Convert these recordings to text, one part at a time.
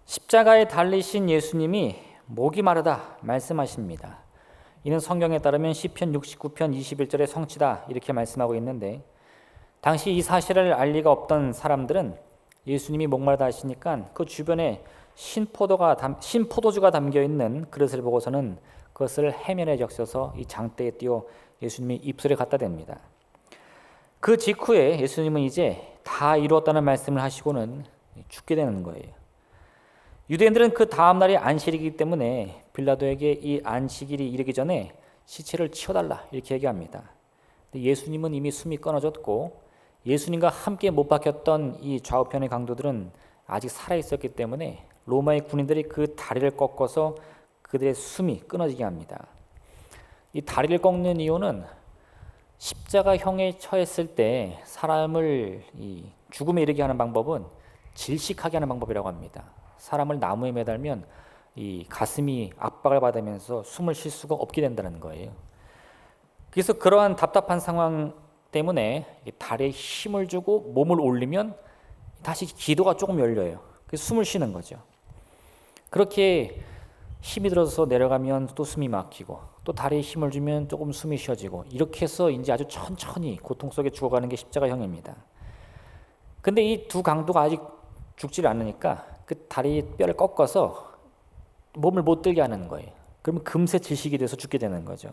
십자가에 달리신 예수님이 목이 마르다 말씀하십니다. 이는 성경에 따르면 시편 69편 21절의 성취다 이렇게 말씀하고 있는데, 당시 이 사실을 알 리가 없던 사람들은 예수님이 목마르다 하시니까 그 주변에 신포도주가 담겨있는 그릇을 보고서는 그것을 해면에 적셔서 이 장대에 띄워 예수님이 입술에 갖다 댑니다. 그 직후에 예수님은 이제 다 이루었다는 말씀을 하시고는 죽게 되는 거예요. 유대인들은 그 다음 날이 안식일이기 때문에 빌라도에게 이 안식일이 이르기 전에 시체를 치워달라 이렇게 얘기합니다. 근데 예수님은 이미 숨이 끊어졌고 예수님과 함께 못 박혔던 이 좌우편의 강도들은 아직 살아있었기 때문에 로마의 군인들이 그 다리를 꺾어서 그들의 숨이 끊어지게 합니다. 이 다리를 꺾는 이유는 십자가형에 처했을 때 사람을 이 죽음에 이르게 하는 방법은 질식하게 하는 방법이라고 합니다. 사람을 나무에 매달면 이 가슴이 압박을 받으면서 숨을 쉴 수가 없게 된다는 거예요. 그래서 그러한 답답한 상황 때문에 다리에 힘을 주고 몸을 올리면 다시 기도가 조금 열려요. 그래서 숨을 쉬는 거죠. 그렇게 힘이 들어서 내려가면 또 숨이 막히고 또 다리에 힘을 주면 조금 숨이 쉬어지고 이렇게 해서 이제 아주 천천히 고통 속에 죽어가는 게 십자가형입니다. 근데 이 두 강도가 아직 죽지를 않으니까 그 다리 뼈를 꺾어서 몸을 못 들게 하는 거예요. 그러면 금세 질식이 돼서 죽게 되는 거죠.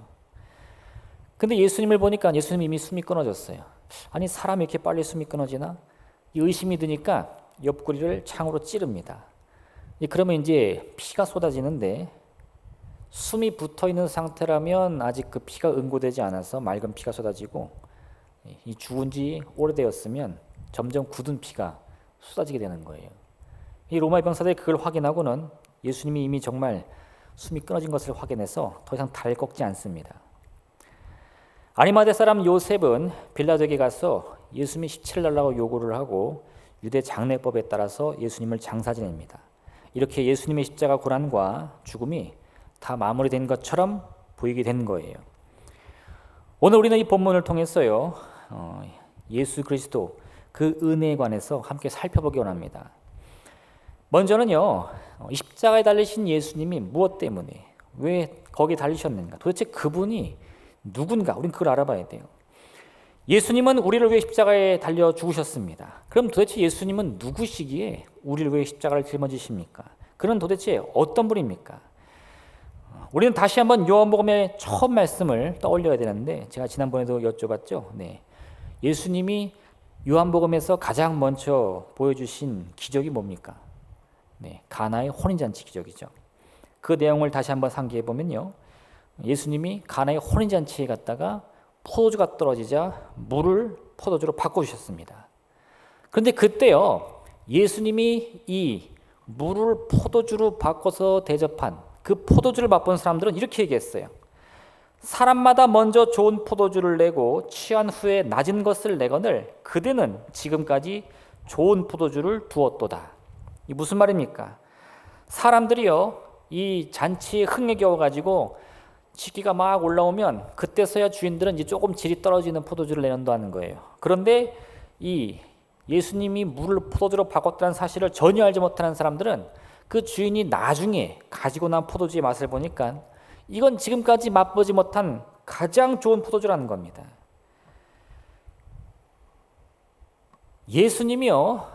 근데 예수님을 보니까 예수님 이미 숨이 끊어졌어요. 아니 사람이 이렇게 빨리 숨이 끊어지나? 이 의심이 드니까 옆구리를 창으로 찌릅니다. 그러면 이제 피가 쏟아지는데 숨이 붙어있는 상태라면 아직 그 피가 응고되지 않아서 맑은 피가 쏟아지고, 이 죽은 지 오래되었으면 점점 굳은 피가 쏟아지게 되는 거예요. 이 로마의 병사들이 그걸 확인하고는 예수님이 이미 정말 숨이 끊어진 것을 확인해서 더 이상 다리를 꺾지 않습니다. 아리마대 사람 요셉은 빌라도에게 가서 예수님이 시체를 달라고 요구를 하고 유대 장례법에 따라서 예수님을 장사 지냅니다. 이렇게 예수님의 십자가 고난과 죽음이 다 마무리된 것처럼 보이게 된 거예요. 오늘 우리는 이 본문을 통해서요, 예수 그리스도 그 은혜에 관해서 함께 살펴보기 원합니다. 먼저는요, 십자가에 달리신 예수님이 무엇 때문에 왜 거기 달리셨는가? 도대체 그분이 누군가? 우리는 그걸 알아봐야 돼요. 예수님은 우리를 위해 십자가에 달려 죽으셨습니다. 그럼 도대체 예수님은 누구시기에 우리를 위해 십자가를 짊어지십니까? 그는 도대체 어떤 분입니까? 우리는 다시 한번 요한복음의 처음 말씀을 떠올려야 되는데, 제가 지난번에도 여쭤봤죠. 네. 예수님이 요한복음에서 가장 먼저 보여주신 기적이 뭡니까? 네, 가나의 혼인잔치 기적이죠. 그 내용을 다시 한번 상기해 보면요, 예수님이 가나의 혼인잔치에 갔다가 포도주가 떨어지자 물을 포도주로 바꿔주셨습니다. 그런데 그때요, 예수님이 이 물을 포도주로 바꿔서 대접한 그 포도주를 맛본 사람들은 이렇게 얘기했어요. 사람마다 먼저 좋은 포도주를 내고 취한 후에 낮은 것을 내거늘 그대는 지금까지 좋은 포도주를 두었도다. 이 무슨 말입니까? 사람들이요, 이 잔치에 흥에 겨워가지고 치기가 막 올라오면 그때서야 주인들은 이제 조금 질이 떨어지는 포도주를 내놓는다는 거예요. 그런데 이 예수님이 물을 포도주로 바꿨다는 사실을 전혀 알지 못하는 사람들은 그 주인이 나중에 가지고 난 포도주의 맛을 보니까 이건 지금까지 맛보지 못한 가장 좋은 포도주라는 겁니다. 예수님이요,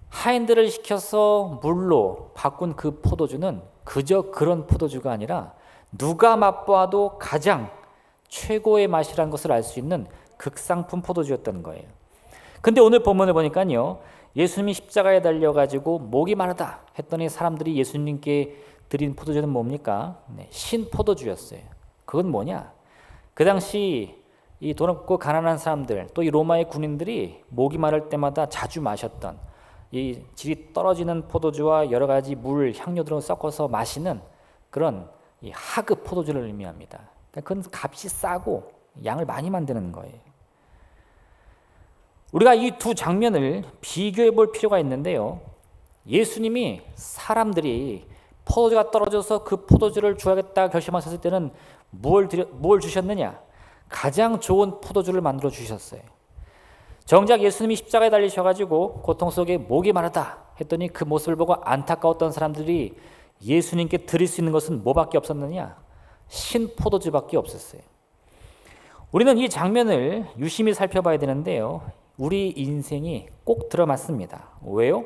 하인들을 시켜서 물로 바꾼 그 포도주는 그저 그런 포도주가 아니라 누가 맛보아도 가장 최고의 맛이라는 것을 알 수 있는 극상품 포도주였던 거예요. 근데 오늘 본문을 보니까요, 예수님이 십자가에 달려가지고 목이 마르다 했더니 사람들이 예수님께 드린 포도주는 뭡니까? 네, 신포도주였어요. 그건 뭐냐? 그 당시 이 돈 없고 가난한 사람들, 또 이 로마의 군인들이 목이 마를 때마다 자주 마셨던 이 질이 떨어지는 포도주와 여러 가지 물, 향료들을 섞어서 마시는 그런 이 하급 포도주를 의미합니다. 그건 값이 싸고 양을 많이 만드는 거예요. 우리가 이 두 장면을 비교해 볼 필요가 있는데요, 예수님이 사람들이 포도주가 떨어져서 그 포도주를 줘야겠다 결심하셨을 때는 뭘 주셨느냐? 가장 좋은 포도주를 만들어 주셨어요. 정작 예수님이 십자가에 달리셔가지고 고통 속에 목이 마르다 했더니 그 모습을 보고 안타까웠던 사람들이 예수님께 드릴 수 있는 것은 뭐밖에 없었느냐? 신포도주밖에 없었어요. 우리는 이 장면을 유심히 살펴봐야 되는데요, 우리 인생이 꼭 들어맞습니다. 왜요?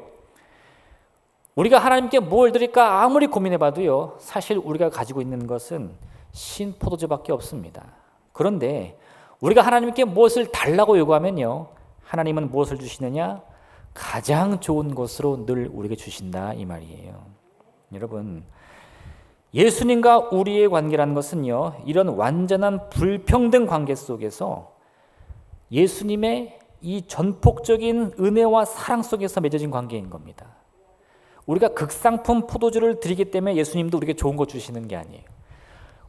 우리가 하나님께 뭘 드릴까 아무리 고민해봐도요, 사실 우리가 가지고 있는 것은 신포도주밖에 없습니다. 그런데 우리가 하나님께 무엇을 달라고 요구하면요, 하나님은 무엇을 주시느냐? 가장 좋은 것으로 늘 우리에게 주신다, 이 말이에요. 여러분, 예수님과 우리의 관계라는 것은요, 이런 완전한 불평등 관계 속에서 예수님의 이 전폭적인 은혜와 사랑 속에서 맺어진 관계인 겁니다. 우리가 극상품 포도주를 드리기 때문에 예수님도 우리에게 좋은 거 주시는 게 아니에요.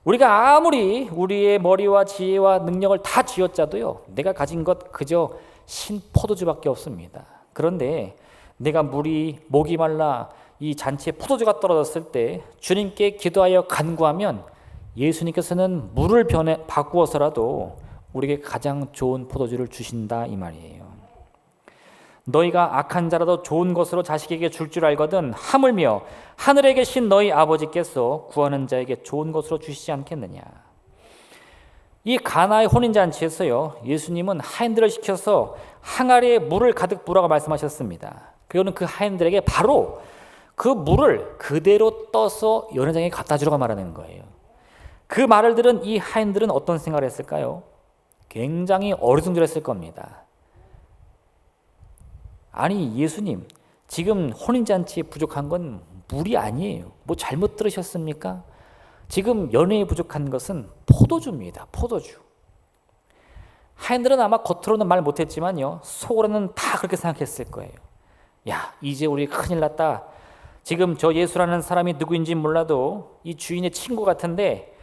우리가 아무리 우리의 머리와 지혜와 능력을 다 쥐어짜도요, 내가 가진 것 그저 신포도주밖에 없습니다. 그런데 내가 목이 말라 이 잔치에 포도주가 떨어졌을 때 주님께 기도하여 간구하면 예수님께서는 물을 바꾸어서라도 우리에게 가장 좋은 포도주를 주신다, 이 말이에요. 너희가 악한 자라도 좋은 것으로 자식에게 줄 줄 알거든 하물며 하늘에 계신 너희 아버지께서 구하는 자에게 좋은 것으로 주시지 않겠느냐. 이 가나의 혼인잔치에서요, 예수님은 하인들을 시켜서 항아리에 물을 가득 부으라고 말씀하셨습니다. 그리고는 그 하인들에게 바로 그 물을 그대로 떠서 연회장에 갖다 주라고 말하는 거예요. 그 말을 들은 이 하인들은 어떤 생각을 했을까요? 굉장히 어리둥절했을 겁니다. 아니 예수님, 지금 혼인잔치에 부족한 건 물이 아니에요. 뭐 잘못 들으셨습니까? 지금 연회에 부족한 것은 포도주입니다. 포도주. 하인들은 아마 겉으로는 말 못했지만요, 속으로는 다 그렇게 생각했을 거예요. 야, 이제 우리 큰일 났다. 지금 저 예수라는 사람이 누구인지 몰라도 이 주인의 친구 같은데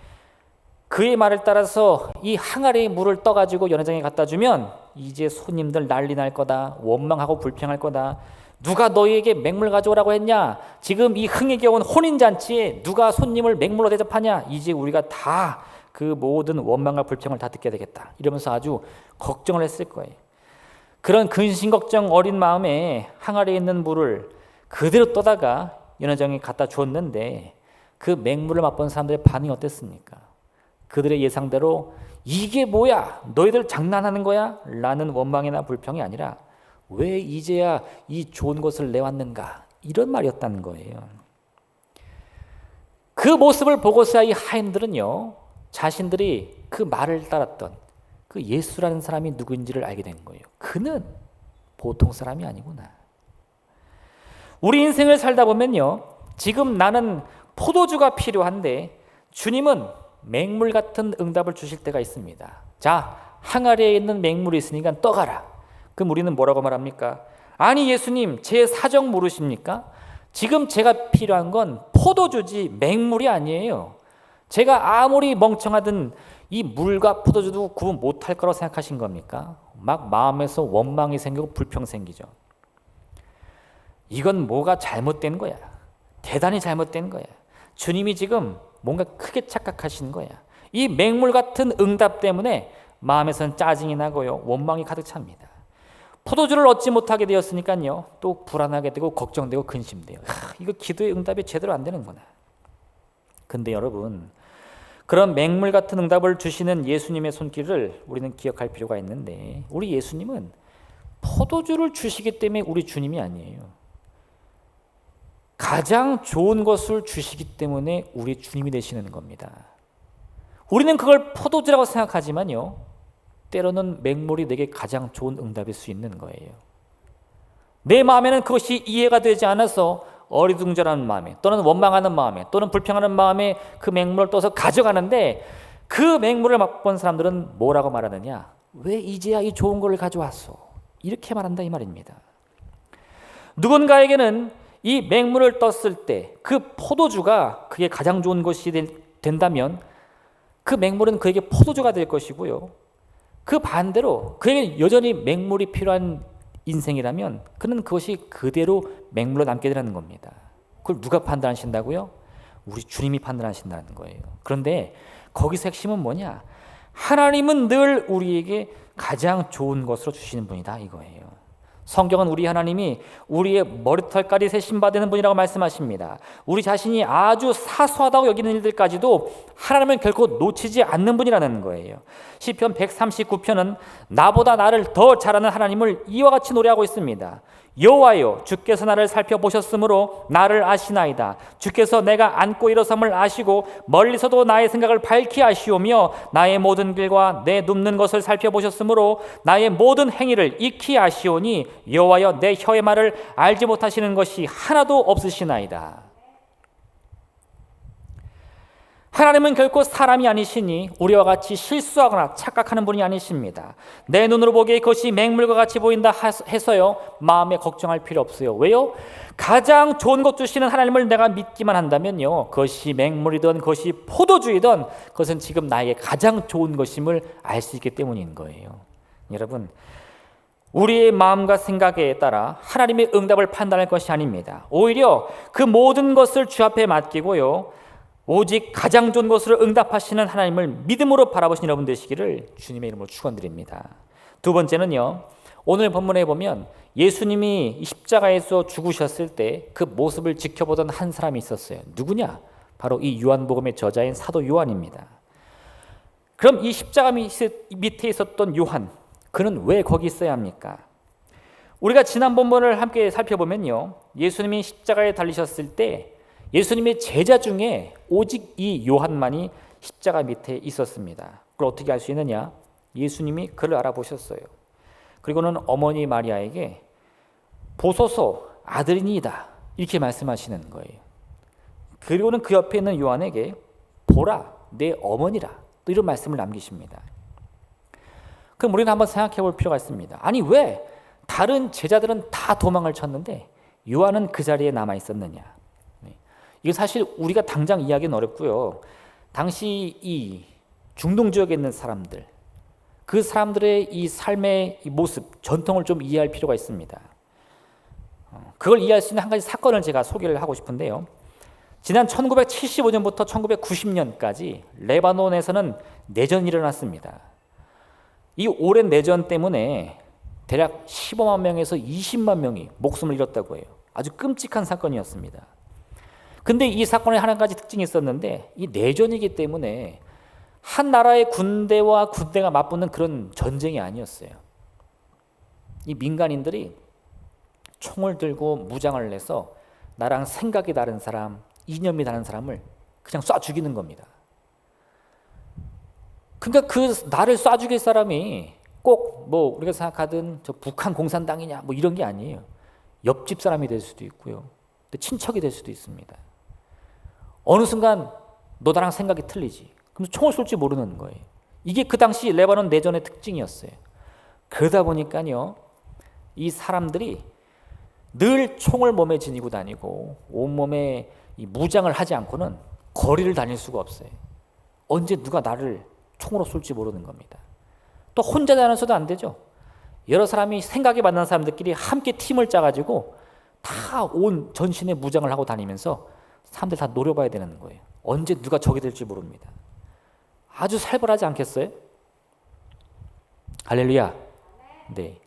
그의 말을 따라서 이 항아리에 물을 떠가지고 연회장에 갖다 주면 이제 손님들 난리 날 거다. 원망하고 불평할 거다. 누가 너희에게 맹물 가져오라고 했냐? 지금 이 흥에 겨운 혼인잔치에 누가 손님을 맹물로 대접하냐? 이제 우리가 다 그 모든 원망과 불평을 다 듣게 되겠다. 이러면서 아주 걱정을 했을 거예요. 그런 근심걱정 어린 마음에 항아리에 있는 물을 그대로 떠다가 연회장에 갖다 주었는데 그 맹물을 맛본 사람들의 반응이 어땠습니까? 그들의 예상대로 이게 뭐야? 너희들 장난하는 거야? 라는 원망이나 불평이 아니라 왜 이제야 이 좋은 것을 내왔는가? 이런 말이었다는 거예요. 그 모습을 보고서야 이 하인들은요, 자신들이 그 말을 따랐던 그 예수라는 사람이 누구인지를 알게 된 거예요. 그는 보통 사람이 아니구나. 우리 인생을 살다 보면요, 지금 나는 포도주가 필요한데 주님은 맹물 같은 응답을 주실 때가 있습니다. 자, 항아리에 있는 맹물이 있으니까 떠가라. 그럼 우리는 뭐라고 말합니까? 아니 예수님, 제 사정 모르십니까? 지금 제가 필요한 건 포도주지 맹물이 아니에요. 제가 아무리 멍청하든 이 물과 포도주도 구분 못할 거라고 생각하신 겁니까? 막 마음에서 원망이 생기고 불평 생기죠. 이건 뭐가 잘못된 거야. 대단히 잘못된 거야. 주님이 지금 뭔가 크게 착각하신 거야. 이 맹물 같은 응답 때문에 마음에서는 짜증이 나고요, 원망이 가득 찹니다. 포도주를 얻지 못하게 되었으니까요, 또 불안하게 되고 걱정되고 근심돼요. 이거 기도의 응답이 제대로 안 되는구나. 근데 여러분, 그런 맹물 같은 응답을 주시는 예수님의 손길을 우리는 기억할 필요가 있는데, 우리 예수님은 포도주를 주시기 때문에 우리 주님이 아니에요. 가장 좋은 것을 주시기 때문에 우리 주님이 되시는 겁니다. 우리는 그걸 포도주라고 생각하지만요, 때로는 맹물이 내게 가장 좋은 응답일 수 있는 거예요. 내 마음에는 그것이 이해가 되지 않아서 어리둥절한 마음에, 또는 원망하는 마음에, 또는 불평하는 마음에 그 맹물을 떠서 가져가는데, 그 맹물을 맛본 사람들은 뭐라고 말하느냐? 왜 이제야 이 좋은 걸 가져왔어? 이렇게 말한다, 이 말입니다. 누군가에게는 이 맹물을 떴을 때 그 포도주가 그게 가장 좋은 것이 된다면 그 맹물은 그에게 포도주가 될 것이고요, 그 반대로 그에게 여전히 맹물이 필요한 인생이라면 그는 그것이 그대로 맹물로 남게 되는 겁니다. 그걸 누가 판단하신다고요? 우리 주님이 판단하신다는 거예요. 그런데 거기서 핵심은 뭐냐? 하나님은 늘 우리에게 가장 좋은 것으로 주시는 분이다, 이거예요. 성경은 우리 하나님이 우리의 머리털까지 세심받는 분이라고 말씀하십니다. 우리 자신이 아주 사소하다고 여기는 일들까지도 하나님을 결코 놓치지 않는 분이라는 거예요. 시편 139편은 나보다 나를 더 잘 아는 하나님을 이와 같이 노래하고 있습니다. 여호와여, 주께서 나를 살펴보셨으므로 나를 아시나이다. 주께서 내가 앉고 일어섬을 아시고 멀리서도 나의 생각을 밝히 아시오며 나의 모든 길과 내 눕는 것을 살펴보셨으므로 나의 모든 행위를 익히 아시오니 여호와여, 내 혀의 말을 알지 못하시는 것이 하나도 없으시나이다. 하나님은 결코 사람이 아니시니 우리와 같이 실수하거나 착각하는 분이 아니십니다. 내 눈으로 보기에 그것이 맹물과 같이 보인다 해서요 마음에 걱정할 필요 없어요. 왜요? 가장 좋은 것 주시는 하나님을 내가 믿기만 한다면요, 그것이 맹물이든 그것이 포도주이든 그것은 지금 나에게 가장 좋은 것임을 알 수 있기 때문인 거예요. 여러분, 우리의 마음과 생각에 따라 하나님의 응답을 판단할 것이 아닙니다. 오히려 그 모든 것을 주 앞에 맡기고요, 오직 가장 좋은 것으로 응답하시는 하나님을 믿음으로 바라보신 여러분 되시기를 주님의 이름으로 축원드립니다. 두 번째는요, 오늘 본문에 보면 예수님이 십자가에서 죽으셨을 때 그 모습을 지켜보던 한 사람이 있었어요. 누구냐? 바로 이 요한복음의 저자인 사도 요한입니다. 그럼 이 십자가 밑에 있었던 요한, 그는 왜 거기 있어야 합니까? 우리가 지난 본문을 함께 살펴보면요, 예수님이 십자가에 달리셨을 때 예수님의 제자 중에 오직 이 요한만이 십자가 밑에 있었습니다. 그걸 어떻게 알 수 있느냐? 예수님이 그를 알아보셨어요. 그리고는 어머니 마리아에게 보소서, 아들이니이다, 이렇게 말씀하시는 거예요. 그리고는 그 옆에 있는 요한에게 보라, 내 어머니라, 또 이런 말씀을 남기십니다. 그럼 우리는 한번 생각해 볼 필요가 있습니다. 아니, 왜 다른 제자들은 다 도망을 쳤는데 요한은 그 자리에 남아 있었느냐? 이게 사실 우리가 당장 이해하기는 어렵고요. 당시 이 중동 지역에 있는 사람들, 그 사람들의 이 삶의 이 모습, 전통을 좀 이해할 필요가 있습니다. 그걸 이해할 수 있는 한 가지 사건을 제가 소개를 하고 싶은데요. 지난 1975년부터 1990년까지 레바논에서는 내전이 일어났습니다. 이 오랜 내전 때문에 대략 15만 명에서 20만 명이 목숨을 잃었다고 해요. 아주 끔찍한 사건이었습니다. 근데 이 사건에 한 가지 특징이 있었는데, 이 내전이기 때문에 한 나라의 군대와 군대가 맞붙는 그런 전쟁이 아니었어요. 이 민간인들이 총을 들고 무장을 내서 나랑 생각이 다른 사람, 이념이 다른 사람을 그냥 쏴 죽이는 겁니다. 그러니까 그 나를 쏴 죽일 사람이 꼭 뭐 우리가 생각하던 저 북한 공산당이냐 뭐 이런 게 아니에요. 옆집 사람이 될 수도 있고요, 또 친척이 될 수도 있습니다. 어느 순간 너 나랑 생각이 틀리지. 그럼 총을 쏠지 모르는 거예요. 이게 그 당시 레바논 내전의 특징이었어요. 그러다 보니까요, 이 사람들이 늘 총을 몸에 지니고 다니고 온몸에 이 무장을 하지 않고는 거리를 다닐 수가 없어요. 언제 누가 나를 총으로 쏠지 모르는 겁니다. 또 혼자 다녀서도 안 되죠. 여러 사람이 생각이 맞는 사람들끼리 함께 팀을 짜가지고 다 온 전신에 무장을 하고 다니면서 사람들 다 노려봐야 되는 거예요. 언제 누가 적이 될지 모릅니다. 아주 살벌하지 않겠어요? 할렐루야. 네,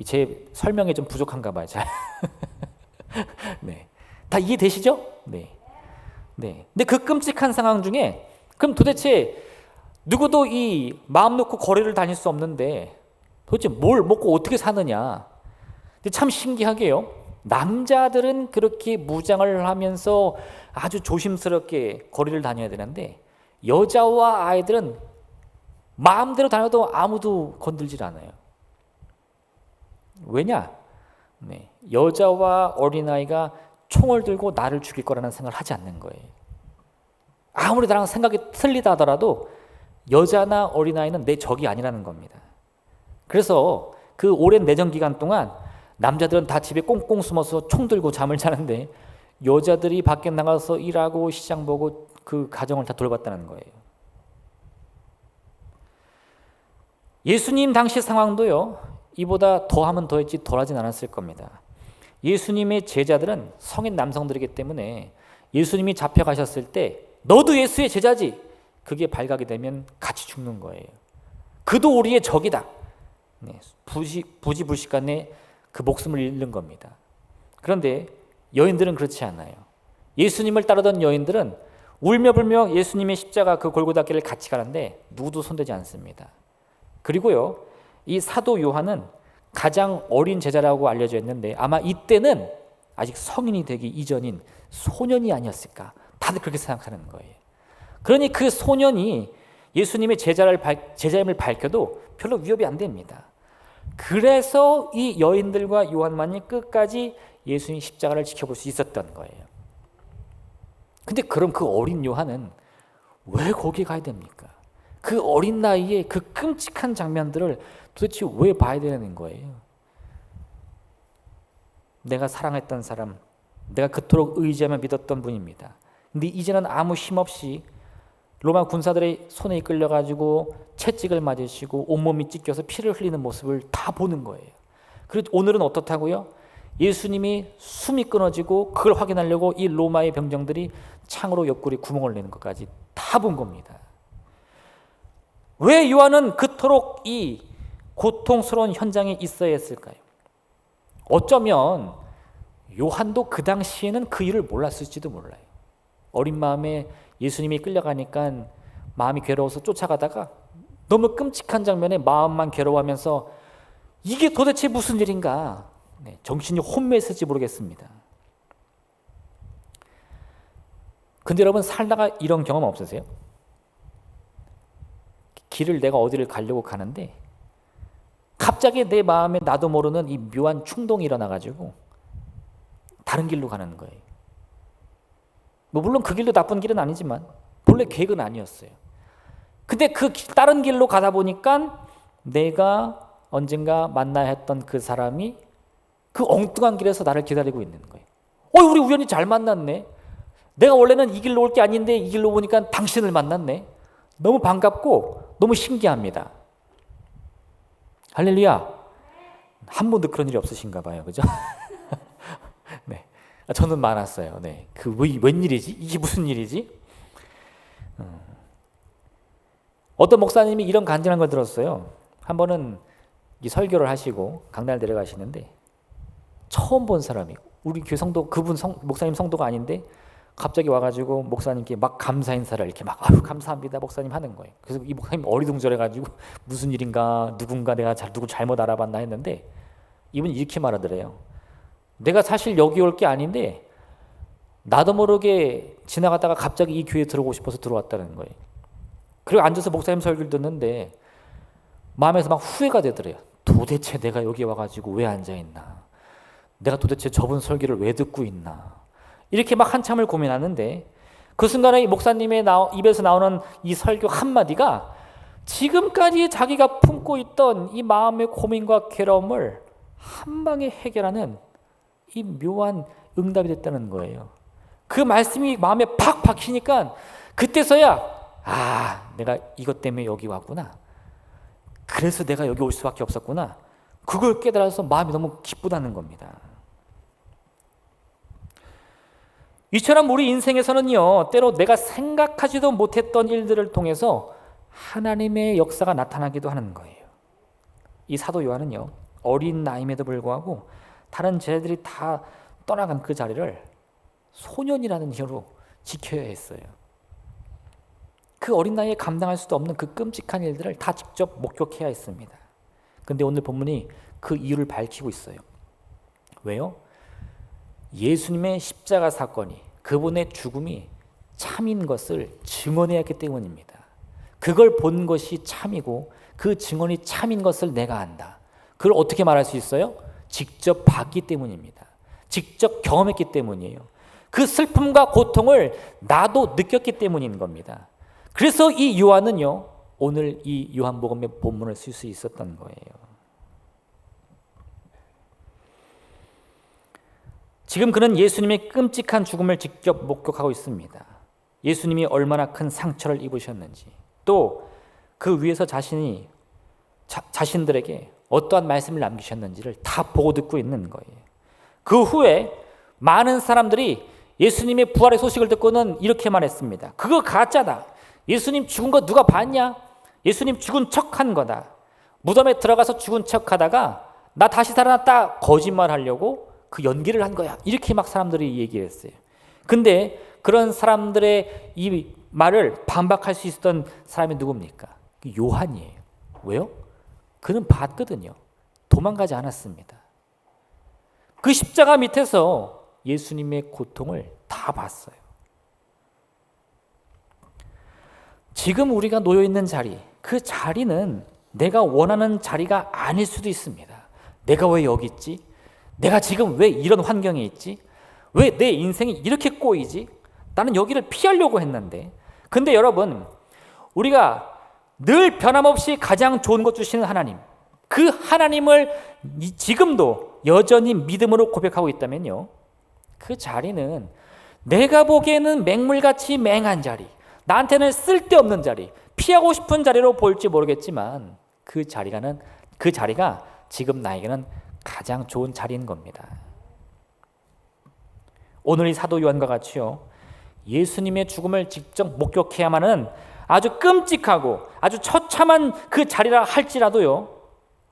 제 설명이 좀 부족한가 봐요. 잘. 네, 다 이해되시죠? 네. 근데 그 끔찍한 상황 중에 그럼 도대체 누구도 이 마음 놓고 거리를 다닐 수 없는데 도대체 뭘 먹고 어떻게 사느냐? 근데 참 신기하게요, 남자들은 그렇게 무장을 하면서 아주 조심스럽게 거리를 다녀야 되는데 여자와 아이들은 마음대로 다녀도 아무도 건들질 않아요. 왜냐? 네, 여자와 어린아이가 총을 들고 나를 죽일 거라는 생각을 하지 않는 거예요. 아무리 나랑 생각이 틀리다 하더라도 여자나 어린아이는 내 적이 아니라는 겁니다. 그래서 그 오랜 내전 기간 동안 남자들은 다 집에 꽁꽁 숨어서 총 들고 잠을 자는데 여자들이 밖에 나가서 일하고 시장 보고 그 가정을 다 돌봤다는 거예요. 예수님 당시 상황도요, 이보다 더하면 더했지 덜하진 않았을 겁니다. 예수님의 제자들은 성인 남성들이기 때문에 예수님이 잡혀가셨을 때 너도 예수의 제자지, 그게 발각이 되면 같이 죽는 거예요. 그도 우리의 적이다. 네, 부지불식간에 그 목숨을 잃는 겁니다. 그런데 여인들은 그렇지 않아요. 예수님을 따르던 여인들은 울며불며 예수님의 십자가 그 골고다 길을 같이 가는데 누구도 손대지 않습니다. 그리고요, 이 사도 요한은 가장 어린 제자라고 알려져 있는데 아마 이때는 아직 성인이 되기 이전인 소년이 아니었을까, 다들 그렇게 생각하는 거예요. 그러니 그 소년이 예수님의 제자임을 밝혀도 별로 위협이 안 됩니다. 그래서 이 여인들과 요한만이 끝까지 예수님 십자가를 지켜볼 수 있었던 거예요. 근데 그럼 그 어린 요한은 왜 거기 가야 됩니까? 그 어린 나이에 그 끔찍한 장면들을 도대체 왜 봐야 되는 거예요? 내가 사랑했던 사람, 내가 그토록 의지하며 믿었던 분입니다. 근데 이제는 아무 힘없이 로마 군사들의 손에 이끌려가지고 채찍을 맞으시고 온몸이 찢겨서 피를 흘리는 모습을 다 보는 거예요. 그리고 오늘은 어떻다고요? 예수님이 숨이 끊어지고 그걸 확인하려고 이 로마의 병정들이 창으로 옆구리 구멍을 내는 것까지 다 본 겁니다. 왜 요한은 그토록 이 고통스러운 현장에 있어야 했을까요? 어쩌면 요한도 그 당시에는 그 일을 몰랐을지도 몰라요. 어린 마음에 예수님이 끌려가니까 마음이 괴로워서 쫓아가다가 너무 끔찍한 장면에 마음만 괴로워하면서 이게 도대체 무슨 일인가, 정신이 혼미했을지 모르겠습니다. 근데 여러분, 살다가 이런 경험 없으세요? 길을 내가 어디를 가려고 가는데 갑자기 내 마음에 나도 모르는 이 묘한 충동이 일어나가지고 다른 길로 가는 거예요. 물론 그 길도 나쁜 길은 아니지만 본래 계획은 아니었어요. 근데 그 다른 길로 가다 보니까 내가 언젠가 만나야 했던 그 사람이 그 엉뚱한 길에서 나를 기다리고 있는 거예요. 우리 우연히 잘 만났네. 내가 원래는 이 길로 올 게 아닌데 이 길로 오니까 당신을 만났네. 너무 반갑고 너무 신기합니다. 할렐루야. 한 번도 그런 일이 없으신가 봐요. 그죠? 네. 저는 많았어요. 네. 웬일이지? 이게 무슨 일이지? 어떤 목사님이 이런 간증한 걸 들었어요. 한 번은 이 설교를 하시고 강단을 내려가시는데 처음 본 사람이, 우리 교회 성도, 목사님 성도가 아닌데 갑자기 와가지고 목사님께 막 감사 인사를 이렇게 막 감사합니다 목사님 하는 거예요. 그래서 이 목사님 어리둥절해가지고 무슨 일인가, 누군가 내가 누구 잘못 알아봤나 했는데 이분이 이렇게 말하더래요. 내가 사실 여기 올 게 아닌데 나도 모르게 지나가다가 갑자기 이 교회에 들어오고 싶어서 들어왔다는 거예요. 그리고 앉아서 목사님 설교를 듣는데 마음에서 막 후회가 되더래요. 도대체 내가 여기 와가지고 왜 앉아있나, 내가 도대체 저분 설교를 왜 듣고 있나, 이렇게 막 한참을 고민하는데 그 순간에 목사님의 입에서 나오는 이 설교 한마디가 지금까지 자기가 품고 있던 이 마음의 고민과 괴로움을 한 방에 해결하는 이 묘한 응답이 됐다는 거예요. 그 말씀이 마음에 팍 박히니까 그때서야 내가 이것 때문에 여기 왔구나, 그래서 내가 여기 올 수밖에 없었구나, 그걸 깨달아서 마음이 너무 기쁘다는 겁니다. 이처럼 우리 인생에서는요, 때로 내가 생각하지도 못했던 일들을 통해서 하나님의 역사가 나타나기도 하는 거예요. 이 사도 요한은요, 어린 나이임에도 불구하고 다른 제자들이 다 떠나간 그 자리를 소년이라는 이유로 지켜야 했어요. 그 어린 나이에 감당할 수도 없는 그 끔찍한 일들을 다 직접 목격해야 했습니다. 근데 오늘 본문이 그 이유를 밝히고 있어요. 왜요? 예수님의 십자가 사건이, 그분의 죽음이 참인 것을 증언해야 했기 때문입니다. 그걸 본 것이 참이고 그 증언이 참인 것을 내가 안다. 그걸 어떻게 말할 수 있어요? 직접 봤기 때문입니다. 직접 경험했기 때문이에요. 그 슬픔과 고통을 나도 느꼈기 때문인 겁니다. 그래서 이 요한은요, 오늘 이 요한복음의 본문을 쓸 수 있었던 거예요. 지금 그는 예수님의 끔찍한 죽음을 직접 목격하고 있습니다. 예수님이 얼마나 큰 상처를 입으셨는지, 또 그 위에서 자신들에게 어떠한 말씀을 남기셨는지를 다 보고 듣고 있는 거예요. 그 후에 많은 사람들이 예수님의 부활의 소식을 듣고는 이렇게 말했습니다. 그거 가짜다. 예수님 죽은 거 누가 봤냐? 예수님 죽은 척한 거다. 무덤에 들어가서 죽은 척하다가 나 다시 살아났다 거짓말하려고 그 연기를 한 거야. 이렇게 막 사람들이 얘기를 했어요. 근데 그런 사람들의 이 말을 반박할 수 있었던 사람이 누굽니까? 요한이에요. 왜요? 그는 봤거든요. 도망가지 않았습니다. 그 십자가 밑에서 예수님의 고통을 다 봤어요. 지금 우리가 놓여 있는 자리, 그 자리는 내가 원하는 자리가 아닐 수도 있습니다. 내가 왜 여기 있지? 내가 지금 왜 이런 환경에 있지? 왜 내 인생이 이렇게 꼬이지? 나는 여기를 피하려고 했는데. 근데 여러분, 우리가 늘 변함없이 가장 좋은 것 주시는 하나님, 그 하나님을 지금도 여전히 믿음으로 고백하고 있다면요, 그 자리는 내가 보기에는 맹물같이 맹한 자리, 나한테는 쓸데없는 자리, 피하고 싶은 자리로 보일지 모르겠지만 그 자리가 지금 나에게는 가장 좋은 자리인 겁니다. 오늘 이 사도 요한과 같이요, 예수님의 죽음을 직접 목격해야만은 아주 끔찍하고 아주 처참한 그 자리라 할지라도요,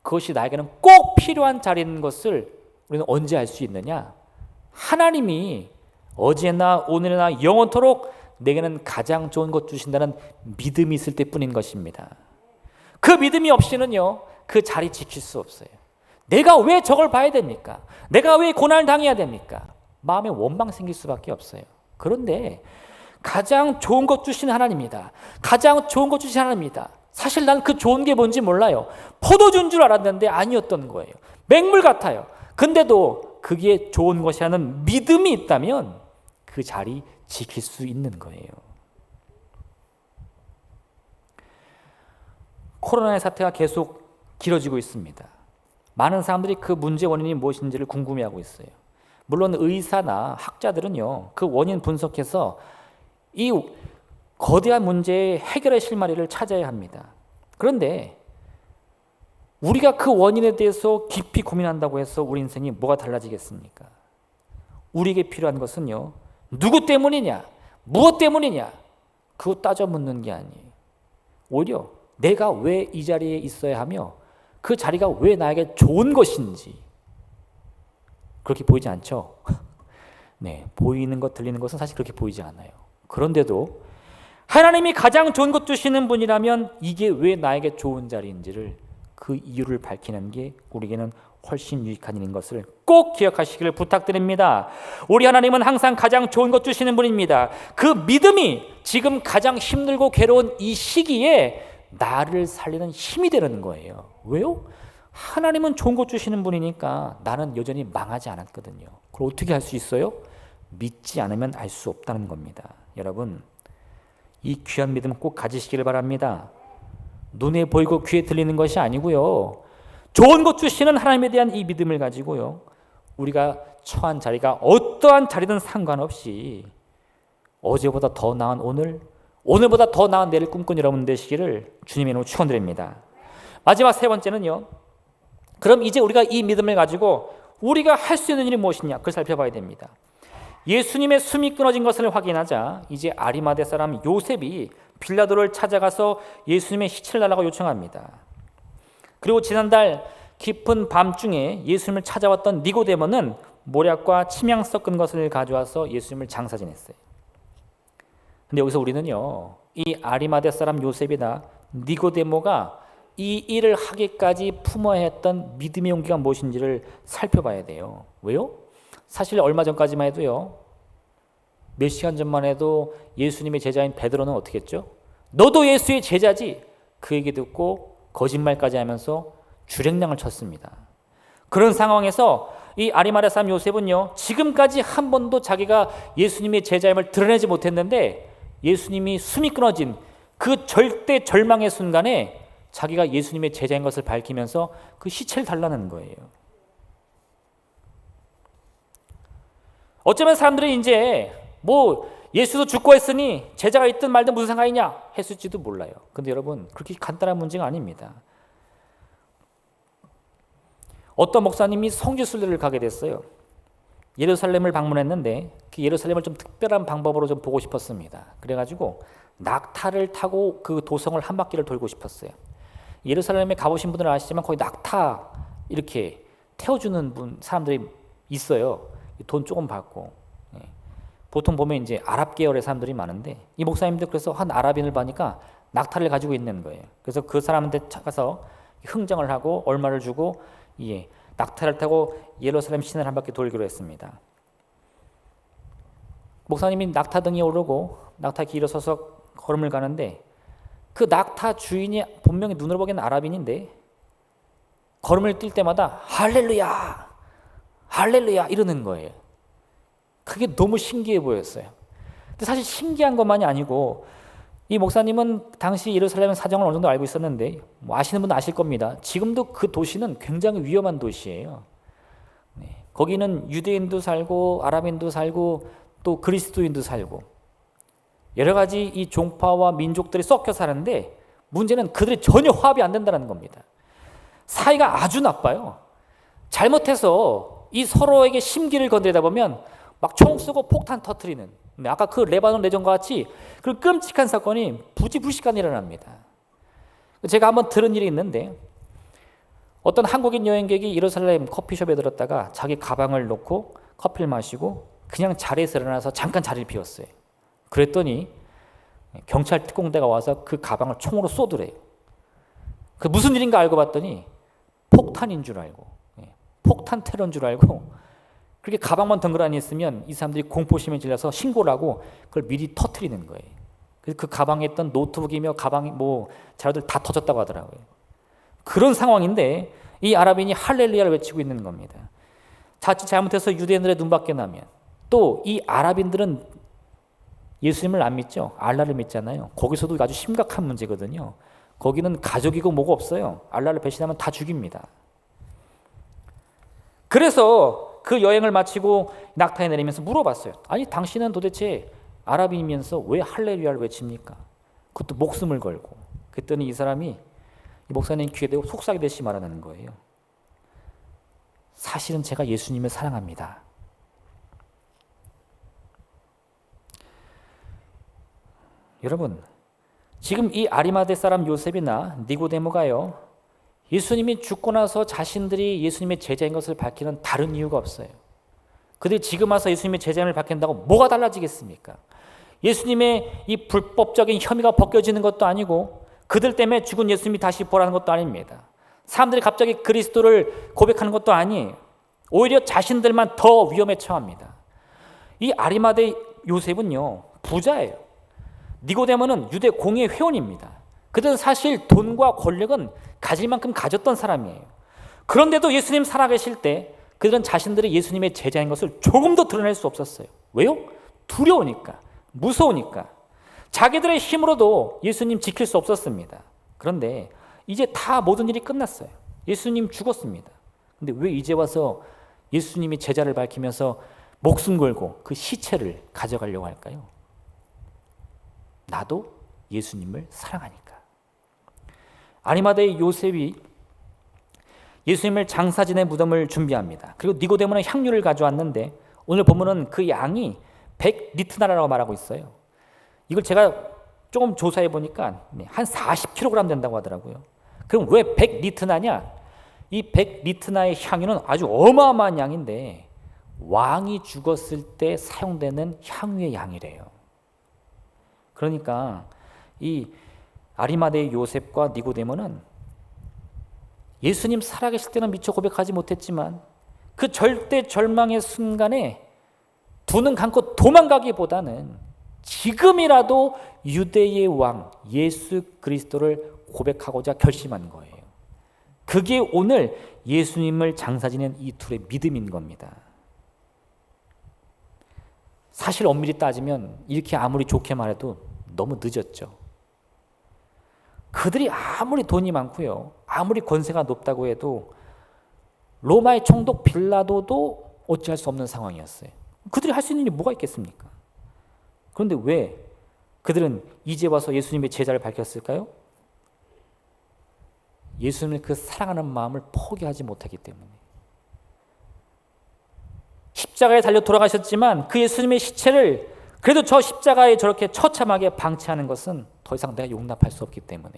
그것이 나에게는 꼭 필요한 자리인 것을 우리는 언제 알 수 있느냐? 하나님이 어제나 오늘이나 영원토록 내게는 가장 좋은 것 주신다는 믿음이 있을 때뿐인 것입니다. 그 믿음이 없이는요, 그 자리 지킬 수 없어요. 내가 왜 저걸 봐야 됩니까? 내가 왜 고난을 당해야 됩니까? 마음에 원망 생길 수밖에 없어요. 그런데 가장 좋은 것 주신 하나님이다. 가장 좋은 것 주신 하나님이다. 사실 난 그 좋은 게 뭔지 몰라요. 포도주인 줄 알았는데 아니었던 거예요. 맹물 같아요. 근데도 그게 좋은 것이라는 믿음이 있다면 그 자리 지킬 수 있는 거예요. 코로나의 사태가 계속 길어지고 있습니다. 많은 사람들이 그 문제 원인이 무엇인지를 궁금해하고 있어요. 물론 의사나 학자들은요, 그 원인 분석해서 이 거대한 문제의 해결의 실마리를 찾아야 합니다. 그런데 우리가 그 원인에 대해서 깊이 고민한다고 해서 우리 인생이 뭐가 달라지겠습니까? 우리에게 필요한 것은요, 누구 때문이냐, 무엇 때문이냐, 그거 따져 묻는 게 아니에요. 오히려 내가 왜 이 자리에 있어야 하며 그 자리가 왜 나에게 좋은 것인지, 그렇게 보이지 않죠? 네, 보이는 것, 들리는 것은 사실 그렇게 보이지 않아요. 그런데도 하나님이 가장 좋은 것 주시는 분이라면 이게 왜 나에게 좋은 자리인지를, 그 이유를 밝히는 게 우리에게는 훨씬 유익한 일인 것을 꼭 기억하시기를 부탁드립니다. 우리 하나님은 항상 가장 좋은 것 주시는 분입니다. 그 믿음이 지금 가장 힘들고 괴로운 이 시기에 나를 살리는 힘이 되는 거예요. 왜요? 하나님은 좋은 것 주시는 분이니까 나는 여전히 망하지 않았거든요. 그걸 어떻게 할 수 있어요? 믿지 않으면 알 수 없다는 겁니다. 여러분, 이 귀한 믿음 꼭 가지시기를 바랍니다. 눈에 보이고 귀에 들리는 것이 아니고요, 좋은 것 주시는 하나님에 대한 이 믿음을 가지고요, 우리가 처한 자리가 어떠한 자리든 상관없이 어제보다 더 나은 오늘, 오늘보다 더 나은 내일을 꿈꾸는 여러분 되시기를 주님의 이름으로 축원드립니다. 마지막 세 번째는요, 그럼 이제 우리가 이 믿음을 가지고 우리가 할 수 있는 일이 무엇이냐, 그걸 살펴봐야 됩니다. 예수님의 숨이 끊어진 것을 확인하자 이제 아리마대 사람 요셉이 빌라도를 찾아가서 예수님의 시체를 달라고 요청합니다. 그리고 지난달 깊은 밤중에 예수님을 찾아왔던 니고데모는 모략과 침향 섞은 것을 가져와서 예수님을 장사 지냈어요. 근데 여기서 우리는요, 이 아리마대 사람 요셉이나 니고데모가 이 일을 하기까지 품어야 했던 믿음의 용기가 무엇인지를 살펴봐야 돼요. 왜요? 사실 얼마 전까지만 해도요, 몇 시간 전만 해도 예수님의 제자인 베드로는 어떻게 했죠? 너도 예수의 제자지? 그 얘기 듣고 거짓말까지 하면서 주랭랑을 쳤습니다. 그런 상황에서 이 아리마대 사람 요셉은요, 지금까지 한 번도 자기가 예수님의 제자임을 드러내지 못했는데 예수님이 숨이 끊어진 그 절대 절망의 순간에 자기가 예수님의 제자인 것을 밝히면서 그 시체를 달라는 거예요. 어쩌면 사람들이 이제 뭐 예수도 죽고 했으니 제자가 있든 말든 무슨 상관이냐 했을지도 몰라요. 근데 여러분, 그렇게 간단한 문제가 아닙니다. 어떤 목사님이 성지순례를 가게 됐어요. 예루살렘을 방문했는데 그 예루살렘을 좀 특별한 방법으로 좀 보고 싶었습니다. 그래가지고 낙타를 타고 그 도성을 한 바퀴를 돌고 싶었어요. 예루살렘에 가보신 분들은 아시지만 거기 낙타 이렇게 태워주는 사람들이 있어요. 돈 조금 받고. 보통 보면 이제 아랍 계열의 사람들이 많은데 이 목사님들 그래서 한 아랍인을 보니까 낙타를 가지고 있는 거예요. 그래서 그 사람한테 가서 흥정을 하고 얼마를 주고 낙타를 타고 예루살렘 시내를 한 바퀴 돌기로 했습니다. 목사님이 낙타 등에 오르고 낙타 길 일어서서 걸음을 가는데 그 낙타 주인이 분명히 눈으로 보기에는 아랍인인데 걸음을 뛸 때마다 할렐루야 할렐루야 이러는 거예요. 그게 너무 신기해 보였어요. 근데 사실 신기한 것만이 아니고 이 목사님은 당시 예루살렘 사정을 어느 정도 알고 있었는데 아시는 분은 아실 겁니다. 지금도 그 도시는 굉장히 위험한 도시예요. 거기는 유대인도 살고 아랍인도 살고 또 그리스도인도 살고 여러 가지 이 종파와 민족들이 섞여 사는데 문제는 그들이 전혀 화합이 안 된다는 겁니다. 사이가 아주 나빠요. 잘못해서 이 서로에게 심기를 건드리다 보면 막 총 쏘고 폭탄 터뜨리는 아까 그 레바논 내전과 같이 그 끔찍한 사건이 부지불식간 일어납니다. 제가 한번 들은 일이 있는데 어떤 한국인 여행객이 예루살렘 커피숍에 들었다가 자기 가방을 놓고 커피를 마시고 그냥 자리에서 일어나서 잠깐 자리를 비웠어요. 그랬더니 경찰 특공대가 와서 그 가방을 총으로 쏘더래요. 그 무슨 일인가 알고 봤더니 폭탄인 줄 알고 폭탄 테러인 줄 알고 그렇게 가방만 덩그러니 있으면 이 사람들이 공포심에 질려서 신고를 하고 그걸 미리 터뜨리는 거예요. 그래서 그 가방에 있던 노트북이며 가방이 자료들 다 터졌다고 하더라고요. 그런 상황인데 이 아랍인이 할렐루야를 외치고 있는 겁니다. 자칫 잘못해서 유대인들의 눈밖에 나면 또 이 아랍인들은 예수님을 안 믿죠. 알라를 믿잖아요. 거기서도 아주 심각한 문제거든요. 거기는 가족이고 뭐가 없어요. 알라를 배신하면 다 죽입니다. 그래서 그 여행을 마치고 낙타에 내리면서 물어봤어요. 아니 당신은 도대체 아랍인이면서 왜 할렐루야를 외칩니까? 그것도 목숨을 걸고. 그랬더니 이 사람이 이 목사님 귀에 대고 속삭이듯이 말하는 거예요. 사실은 제가 예수님을 사랑합니다. 여러분 지금 이 아리마대 사람 요셉이나 니고데모가요. 예수님이 죽고 나서 자신들이 예수님의 제자인 것을 밝히는 다른 이유가 없어요. 그들이 지금 와서 예수님의 제자임을 밝힌다고 뭐가 달라지겠습니까? 예수님의 이 불법적인 혐의가 벗겨지는 것도 아니고 그들 때문에 죽은 예수님이 다시 부활하는 것도 아닙니다. 사람들이 갑자기 그리스도를 고백하는 것도 아니에요. 오히려 자신들만 더 위험에 처합니다. 이 아리마대 요셉은요 부자예요. 니고데모는 유대 공회 회원입니다. 그들은 사실 돈과 권력은 가질 만큼 가졌던 사람이에요. 그런데도 예수님 살아계실 때 그들은 자신들이 예수님의 제자인 것을 조금도 드러낼 수 없었어요. 왜요? 두려우니까, 무서우니까. 자기들의 힘으로도 예수님 지킬 수 없었습니다. 그런데 이제 다 모든 일이 끝났어요. 예수님 죽었습니다. 근데 왜 이제 와서 예수님이 제자를 밝히면서 목숨 걸고 그 시체를 가져가려고 할까요? 나도 예수님을 사랑하니까. 아리마대의 요셉이 예수님을 장사 지낼 무덤을 준비합니다. 그리고 니고데모는 향유를 가져왔는데 오늘 보면은 그 양이 100리트나라고 말하고 있어요. 이걸 제가 조금 조사해 보니까 한 40kg 된다고 하더라고요. 그럼 왜 100리트나냐? 이 100리트나의 향유는 아주 어마어마한 양인데 왕이 죽었을 때 사용되는 향유의 양이래요. 그러니까 이 아리마대의 요셉과 니고데모는 예수님 살아계실 때는 미처 고백하지 못했지만 그 절대 절망의 순간에 두 눈 감고 도망가기보다는 지금이라도 유대의 왕 예수 그리스도를 고백하고자 결심한 거예요. 그게 오늘 예수님을 장사 지낸 이 둘의 믿음인 겁니다. 사실 엄밀히 따지면 이렇게 아무리 좋게 말해도 너무 늦었죠. 그들이 아무리 돈이 많고요, 아무리 권세가 높다고 해도 로마의 총독 빌라도도 어찌할 수 없는 상황이었어요. 그들이 할 수 있는 일이 뭐가 있겠습니까? 그런데 왜 그들은 이제 와서 예수님의 제자를 밝혔을까요? 예수님을 그 사랑하는 마음을 포기하지 못하기 때문에. 십자가에 달려 돌아가셨지만 그 예수님의 시체를 그래도 저 십자가에 저렇게 처참하게 방치하는 것은 더 이상 내가 용납할 수 없기 때문에.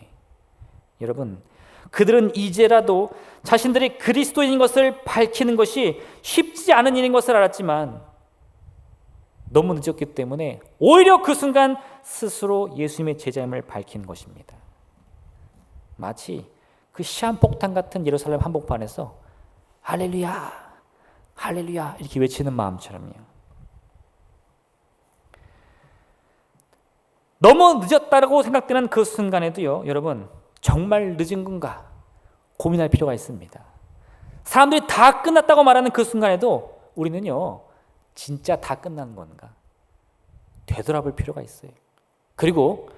여러분, 그들은 이제라도 자신들이 그리스도인인 것을 밝히는 것이 쉽지 않은 일인 것을 알았지만 너무 늦었기 때문에 오히려 그 순간 스스로 예수님의 제자임을 밝힌 것입니다. 마치 그 시한폭탄 같은 예루살렘 한복판에서 할렐루야, 할렐루야 이렇게 외치는 마음처럼요. 너무 늦었다고 생각되는 그 순간에도요, 여러분 정말 늦은 건가 고민할 필요가 있습니다. 사람들이 다 끝났다고 말하는 그 순간에도 우리는요, 진짜 다 끝난 건가 되돌아볼 필요가 있어요. 그리고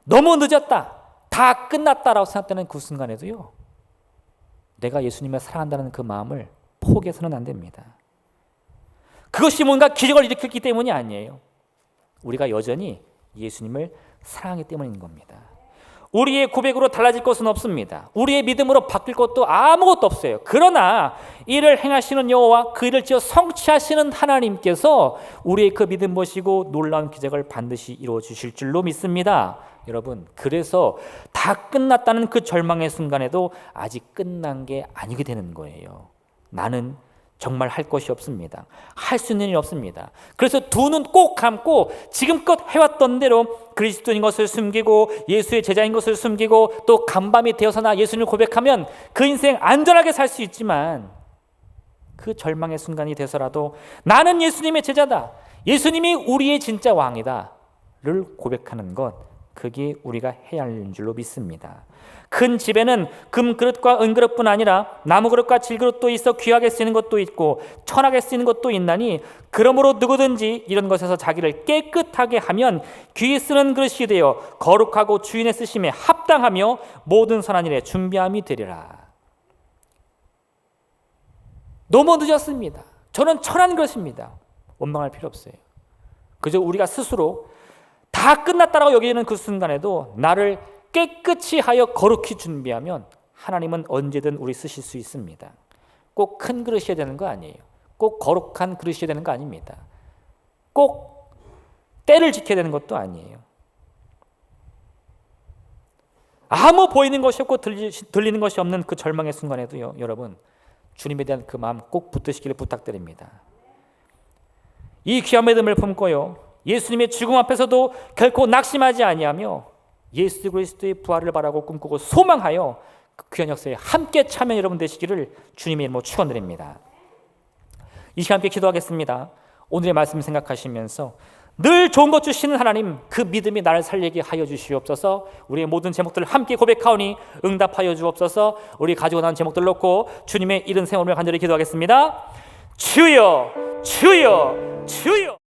너무 늦었다, 다 끝났다라고 생각되는 그 순간에도요, 내가 예수님을 사랑한다는 그 마음을 포기해서는 안 됩니다. 그것이 뭔가 기적을 일으켰기 때문이 아니에요. 우리가 여전히 예수님을 사랑하기 때문인 겁니다. 우리의 고백으로 달라질 것은 없습니다. 우리의 믿음으로 바뀔 것도 아무것도 없어요. 그러나 이를 행하시는 여호와 그 일을 지어 성취하시는 하나님께서 우리의 그 믿음 보시고 놀라운 기적을 반드시 이루어 주실 줄로 믿습니다. 여러분, 그래서 다 끝났다는 그 절망의 순간에도 아직 끝난 게 아니게 되는 거예요. 나는 정말 할 것이 없습니다. 할 수 있는 일이 없습니다. 그래서 두 눈 꼭 감고 지금껏 해왔던 대로 그리스도인 것을 숨기고 예수의 제자인 것을 숨기고 또 간밤이 되어서나 예수님을 고백하면 그 인생 안전하게 살 수 있지만 그 절망의 순간이 돼서라도 나는 예수님의 제자다, 예수님이 우리의 진짜 왕이다 를 고백하는 것, 그게 우리가 해야 할 일인 줄로 믿습니다. 큰 집에는 금그릇과 은그릇뿐 아니라 나무그릇과 질그릇도 있어 귀하게 쓰이는 것도 있고 천하게 쓰이는 것도 있나니 그러므로 누구든지 이런 것에서 자기를 깨끗하게 하면 귀히 쓰는 그릇이 되어 거룩하고 주인의 쓰심에 합당하며 모든 선한 일에 준비함이 되리라. 너무 늦었습니다. 저는 천한 그릇입니다. 원망할 필요 없어요. 그저 우리가 스스로 다 끝났다라고 여기는 그 순간에도 나를 깨끗이 하여 거룩히 준비하면 하나님은 언제든 우리 쓰실 수 있습니다. 꼭 큰 그릇이어야 되는 거 아니에요. 꼭 거룩한 그릇이어야 되는 거 아닙니다. 꼭 때를 지켜야 되는 것도 아니에요. 아무 보이는 것이 없고 들리는 것이 없는 그 절망의 순간에도요, 여러분 주님에 대한 그 마음 꼭 붙드시기를 부탁드립니다. 이 귀한 믿음을 품고요, 예수님의 죽음 앞에서도 결코 낙심하지 아니하며 예수 그리스도의 부활을 바라고 꿈꾸고 소망하여 그 귀한 역사에 함께 참여 여러분 되시기를 주님의 이름으로 축원드립니다. 이 시간 함께 기도하겠습니다. 오늘의 말씀 생각하시면서 늘 좋은 것 주시는 하나님, 그 믿음이 나를 살리게 하여 주시옵소서. 우리의 모든 제목들을 함께 고백하오니 응답하여 주옵소서. 우리 가지고 나온 제목들 놓고 주님의 이른 생활을 간절히 기도하겠습니다. 주여, 주여, 주여.